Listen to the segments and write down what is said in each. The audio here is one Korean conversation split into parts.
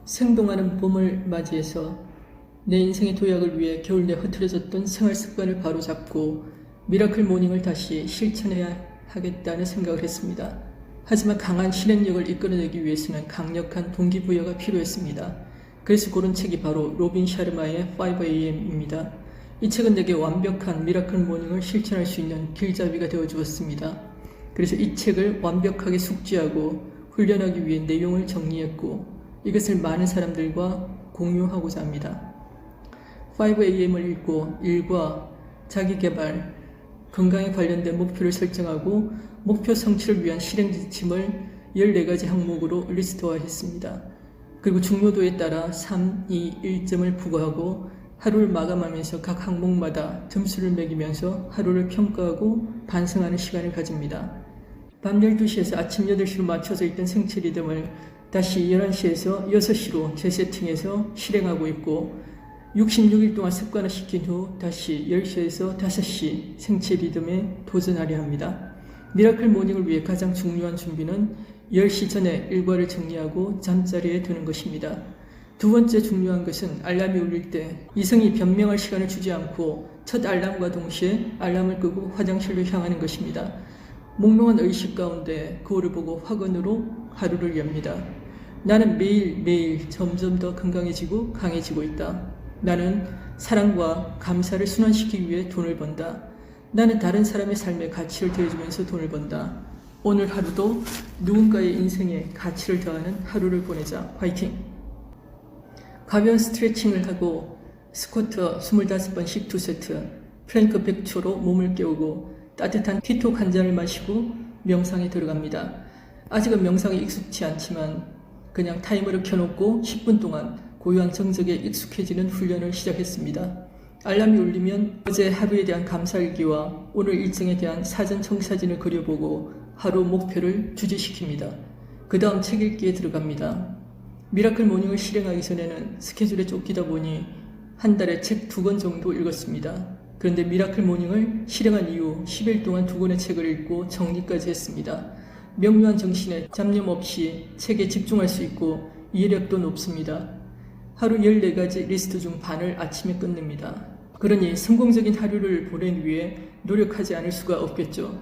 생동하는 봄을 맞이해서 내 인생의 도약을 위해 겨울 내 흐트러졌던 생활 습관을 바로잡고 미라클 모닝을 다시 실천해야 하겠다는 생각을 했습니다. 하지만 강한 실행력을 이끌어내기 위해서는 강력한 동기부여가 필요했습니다. 그래서 고른 책이 바로 로빈 샤르마의 5am입니다. 이 책은 내게 완벽한 미라클 모닝을 실천할 수 있는 길잡이가 되어 주었습니다. 그래서 이 책을 완벽하게 숙지하고 훈련하기 위해 내용을 정리했고 이것을 많은 사람들과 공유하고자 합니다. 5am을 읽고 일과 자기개발, 건강에 관련된 목표를 설정하고 목표 성취를 위한 실행 지침을 14가지 항목으로 리스트화했습니다. 그리고 중요도에 따라 3, 2, 1점을 부과하고 하루를 마감하면서 각 항목마다 점수를 매기면서 하루를 평가하고 반성하는 시간을 가집니다. 밤 12시에서 아침 8시로 맞춰져 있던 생체 리듬을 다시 11시에서 6시로 재세팅해서 실행하고 있고 66일 동안 습관화시킨 후 다시 10시에서 5시 생체 리듬에 도전하려 합니다. 미라클 모닝을 위해 가장 중요한 준비는 10시 전에 일과를 정리하고 잠자리에 드는 것입니다. 두 번째 중요한 것은 알람이 울릴 때 이성이 변명할 시간을 주지 않고 첫 알람과 동시에 알람을 끄고 화장실로 향하는 것입니다. 몽롱한 의식 가운데 거울을 보고 확언으로 하루를 엽니다. 나는 매일매일 점점 더 건강해지고 강해지고 있다. 나는 사랑과 감사를 순환시키기 위해 돈을 번다. 나는 다른 사람의 삶에 가치를 더해주면서 돈을 번다. 오늘 하루도 누군가의 인생에 가치를 더하는 하루를 보내자. 화이팅! 가벼운 스트레칭을 하고 스쿼트 25번씩 2세트, 플랭크 100초로 몸을 깨우고 따뜻한 티톡 한 잔을 마시고 명상에 들어갑니다. 아직은 명상이 익숙치 않지만 그냥 타이머를 켜놓고 10분 동안 고요한 정적에 익숙해지는 훈련을 시작했습니다. 알람이 울리면 어제 하루에 대한 감사일기와 오늘 일정에 대한 사전 청사진을 그려보고 하루 목표를 주지시킵니다. 그 다음 책 읽기에 들어갑니다. 미라클 모닝을 실행하기 전에는 스케줄에 쫓기다 보니 한 달에 책 2권 정도 읽었습니다. 그런데 미라클 모닝을 실행한 이후 10일 동안 2권의 책을 읽고 정리까지 했습니다. 명료한 정신에 잡념 없이 책에 집중할 수 있고 이해력도 높습니다. 하루 14가지 리스트 중 반을 아침에 끝냅니다. 그러니 성공적인 하루를 보내기 위해 노력하지 않을 수가 없겠죠.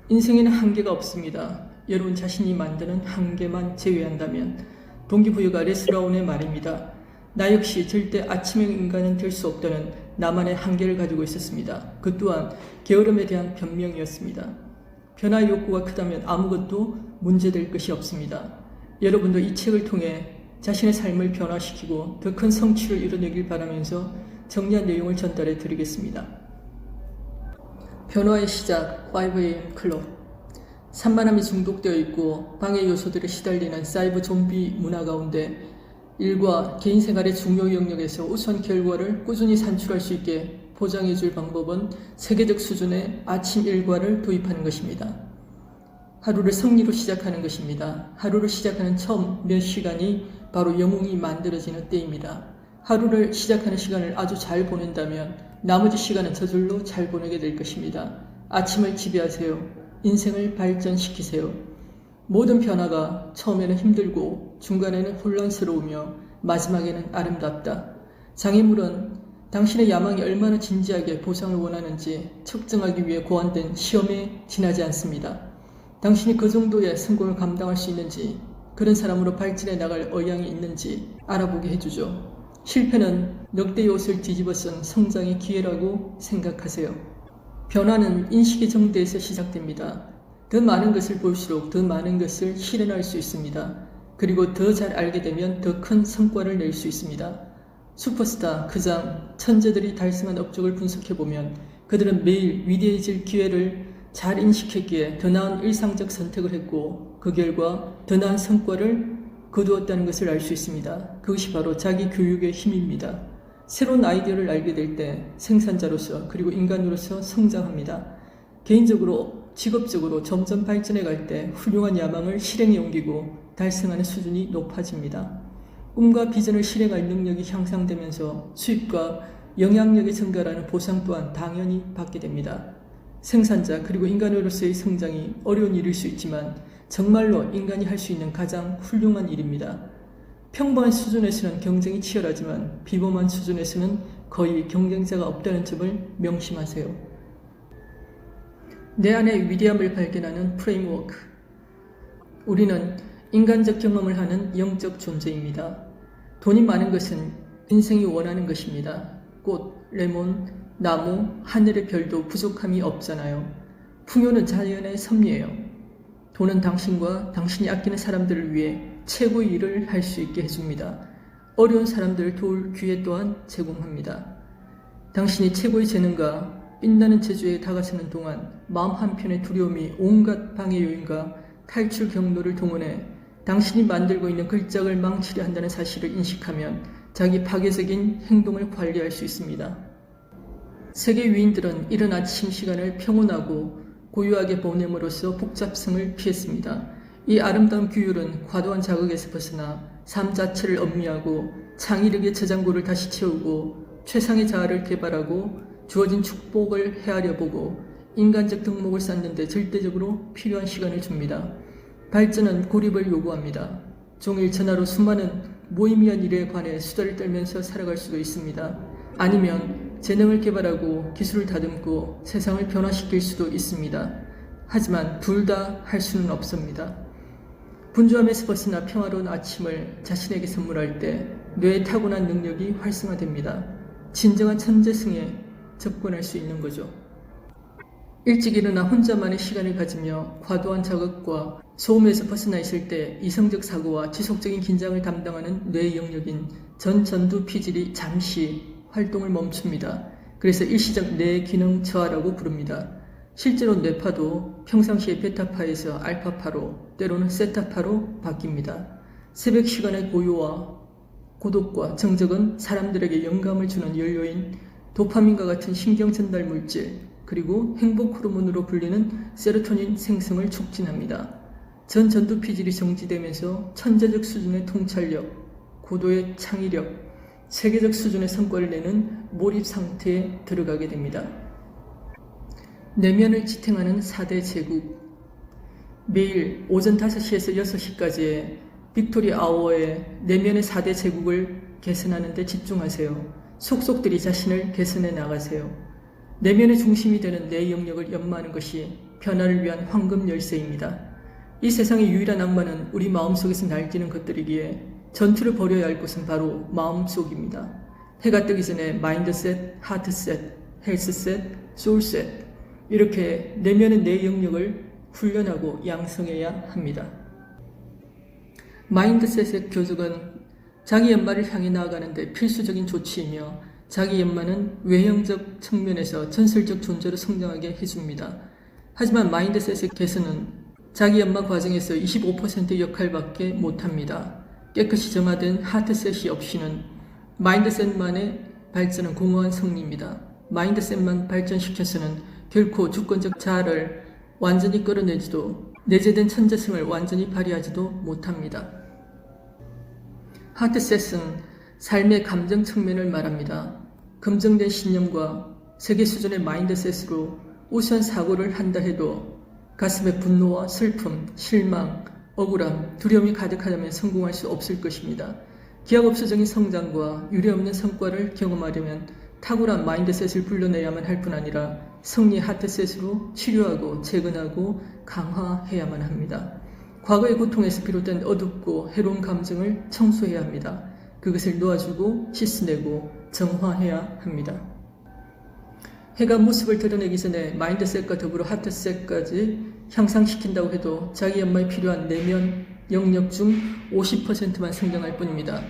인생에는 한계가 없습니다. 여러분 자신이 만드는 한계만 제외한다면. 동기부여가 레스라운의 말입니다. 나 역시 절대 아침형 인간은 될 수 없다는 나만의 한계를 가지고 있었습니다. 그 또한 게으름에 대한 변명이었습니다. 변화 욕구가 크다면 아무것도 문제될 것이 없습니다. 여러분도 이 책을 통해 자신의 삶을 변화시키고 더 큰 성취를 이뤄내길 바라면서 정리한 내용을 전달해 드리겠습니다. 변화의 시작 5am 클럽. 산만함이 중독되어 있고 방해 요소들에 시달리는 사이버 좀비 문화 가운데 일과 개인 생활의 중요 영역에서 우수한 결과를 꾸준히 산출할 수 있게 보장해 줄 방법은 세계적 수준의 아침 일과를 도입하는 것입니다. 하루를 승리로 시작하는 것입니다. 하루를 시작하는 처음 몇 시간이 바로 영웅이 만들어지는 때입니다. 하루를 시작하는 시간을 아주 잘 보낸다면 나머지 시간은 저절로 잘 보내게 될 것입니다. 아침을 지배하세요. 인생을 발전시키세요. 모든 변화가 처음에는 힘들고 중간에는 혼란스러우며 마지막에는 아름답다. 장애물은 당신의 야망이 얼마나 진지하게 보상을 원하는지 측정하기 위해 고안된 시험에 지나지 않습니다. 당신이 그 정도의 성공을 감당할 수 있는지, 그런 사람으로 발전해 나갈 의향이 있는지 알아보게 해주죠. 실패는 넉대의 옷을 뒤집어 쓴 성장의 기회라고 생각하세요. 변화는 인식의 정대에서 시작됩니다. 더 많은 것을 볼수록 더 많은 것을 실현할 수 있습니다. 그리고 더 잘 알게 되면 더 큰 성과를 낼 수 있습니다. 슈퍼스타, 크장, 천재들이 달성한 업적을 분석해보면 그들은 매일 위대해질 기회를 잘 인식했기에 더 나은 일상적 선택을 했고 그 결과 더 나은 성과를 거두었다는 것을 알 수 있습니다. 그것이 바로 자기 교육의 힘입니다. 새로운 아이디어를 알게 될 때 생산자로서 그리고 인간으로서 성장합니다. 개인적으로 직업적으로 점점 발전해 갈 때 훌륭한 야망을 실행에 옮기고 달성하는 수준이 높아집니다. 꿈과 비전을 실행할 능력이 향상되면서 수입과 영향력의 증가라는 보상 또한 당연히 받게 됩니다. 생산자 그리고 인간으로서의 성장이 어려운 일일 수 있지만 정말로 인간이 할 수 있는 가장 훌륭한 일입니다. 평범한 수준에서는 경쟁이 치열하지만 비범한 수준에서는 거의 경쟁자가 없다는 점을 명심하세요. 내 안의 위대함을 발견하는 프레임워크. 우리는 인간적 경험을 하는 영적 존재입니다. 돈이 많은 것은 인생이 원하는 것입니다. 꽃, 레몬, 나무, 하늘의 별도 부족함이 없잖아요. 풍요는 자연의 섭리예요. 돈은 당신과 당신이 아끼는 사람들을 위해 최고의 일을 할 수 있게 해줍니다. 어려운 사람들을 도울 기회 또한 제공합니다. 당신이 최고의 재능과 빛나는 재주에 다가서는 동안 마음 한편의 두려움이 온갖 방해 요인과 탈출 경로를 동원해 당신이 만들고 있는 글작을 망치려 한다는 사실을 인식하면 자기 파괴적인 행동을 관리할 수 있습니다. 세계 위인들은 이른 아침 시간을 평온하고 고요하게 보냄으로써 복잡성을 피했습니다. 이 아름다운 규율은 과도한 자극에서 벗어나 삶 자체를 엄미하고 창의력의 저장고를 다시 채우고 최상의 자아를 개발하고 주어진 축복을 헤아려 보고 인간적 덕목을 쌓는 데 절대적으로 필요한 시간을 줍니다. 발전은 고립을 요구합니다. 종일 전화로 수많은 무의미한 일에 관해 수다를 떨면서 살아갈 수도 있습니다. 아니면 재능을 개발하고 기술을 다듬고 세상을 변화시킬 수도 있습니다. 하지만 둘 다 할 수는 없습니다. 분주함에서 벗어나 평화로운 아침을 자신에게 선물할 때 뇌의 타고난 능력이 활성화됩니다. 진정한 천재승에 접근할 수 있는 거죠. 일찍 일어나 혼자만의 시간을 가지며 과도한 자극과 소음에서 벗어나 있을 때 이성적 사고와 지속적인 긴장을 담당하는 뇌의 영역인 전전두 피질이 잠시 활동을 멈춥니다. 그래서 일시적 뇌 기능 저하라고 부릅니다. 실제로 뇌파도 평상시에 베타파에서 알파파로 때로는 세타파로 바뀝니다. 새벽 시간의 고요와 고독과 정적은 사람들에게 영감을 주는 연료인 도파민과 같은 신경 전달 물질 그리고 행복 호르몬으로 불리는 세로토닌 생성을 촉진합니다. 전전두 피질이 정지되면서 천재적 수준의 통찰력, 고도의 창의력, 세계적 수준의 성과를 내는 몰입 상태에 들어가게 됩니다. 내면을 지탱하는 4대 제국. 매일 오전 5시에서 6시까지의 빅토리 아워의 내면의 4대 제국을 개선하는 데 집중하세요. 속속들이 자신을 개선해 나가세요. 내면의 중심이 되는 내 영역을 연마하는 것이 변화를 위한 황금 열쇠입니다. 이 세상의 유일한 악마는 우리 마음속에서 날뛰는 것들이기에 전투를 벌여야 할 곳은 바로 마음속입니다. 해가 뜨기 전에 마인드셋, 하트셋, 헬스셋, 소울셋 이렇게 내면의 내 영역을 훈련하고 양성해야 합니다. 마인드셋의 교족은 자기 연마를 향해 나아가는데 필수적인 조치이며 자기 연마는 외형적 측면에서 전설적 존재로 성장하게 해줍니다. 하지만 마인드셋의 개선은 자기 연마 과정에서 25%의 역할밖에 못합니다. 깨끗이 정화된 하트셋이 없이는 마인드셋만의 발전은 공허한 승리입니다. 마인드셋만 발전시켜서는 결코 주권적 자아를 완전히 끌어내지도 내재된 천재성을 완전히 발휘하지도 못합니다. 하트셋은 삶의 감정 측면을 말합니다. 검증된 신념과 세계 수준의 마인드셋으로 우선 사고를 한다 해도 가슴에 분노와 슬픔, 실망, 억울함, 두려움이 가득하다면 성공할 수 없을 것입니다. 기하급수적인 성장과 유례없는 성과를 경험하려면 탁월한 마인드셋을 불러내야만 할 뿐 아니라 승리의 하트셋으로 치료하고 재건하고 강화해야만 합니다. 과거의 고통에서 비롯된 어둡고 해로운 감정을 청소해야 합니다. 그것을 놓아주고 씻어내고 정화해야 합니다. 해가 모습을 드러내기 전에 마인드셋과 더불어 하트셋까지 향상시킨다고 해도 자기 연마에 필요한 내면 영역 중 50%만 성장할 뿐입니다.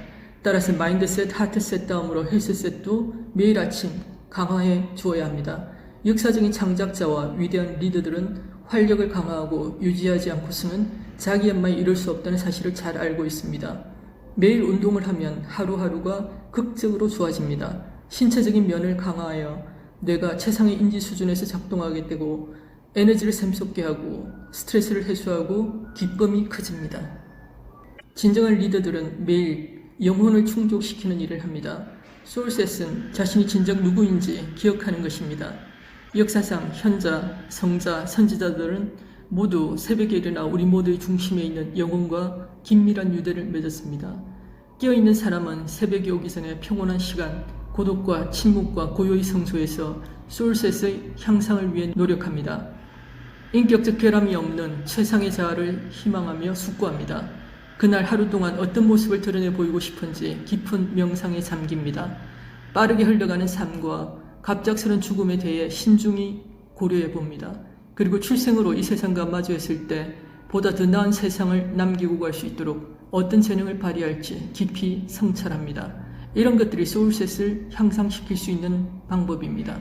따라서 마인드셋, 하트셋 다음으로 헬스셋도 매일 아침 강화해 주어야 합니다. 역사적인 창작자와 위대한 리더들은 활력을 강화하고 유지하지 않고서는 자기 연마에 이룰 수 없다는 사실을 잘 알고 있습니다. 매일 운동을 하면 하루하루가 극적으로 좋아집니다. 신체적인 면을 강화하여 뇌가 최상의 인지 수준에서 작동하게 되고 에너지를 샘솟게 하고 스트레스를 해소하고 기쁨이 커집니다. 진정한 리더들은 매일 영혼을 충족시키는 일을 합니다. 소울셋은 자신이 진정 누구인지 기억하는 것입니다. 역사상 현자, 성자, 선지자들은 모두 새벽에 일어나 우리 모두의 중심에 있는 영혼과 긴밀한 유대를 맺었습니다. 깨어있는 사람은 새벽이 오기 전에 평온한 시간, 고독과 침묵과 고요의 성소에서 소울셋의 향상을 위해 노력합니다. 인격적 결함이 없는 최상의 자아를 희망하며 숙고합니다. 그날 하루 동안 어떤 모습을 드러내 보이고 싶은지 깊은 명상에 잠깁니다. 빠르게 흘러가는 삶과 갑작스런 죽음에 대해 신중히 고려해 봅니다. 그리고 출생으로 이 세상과 마주했을 때 보다 더 나은 세상을 남기고 갈 수 있도록 어떤 재능을 발휘할지 깊이 성찰합니다. 이런 것들이 소울셋을 향상시킬 수 있는 방법입니다.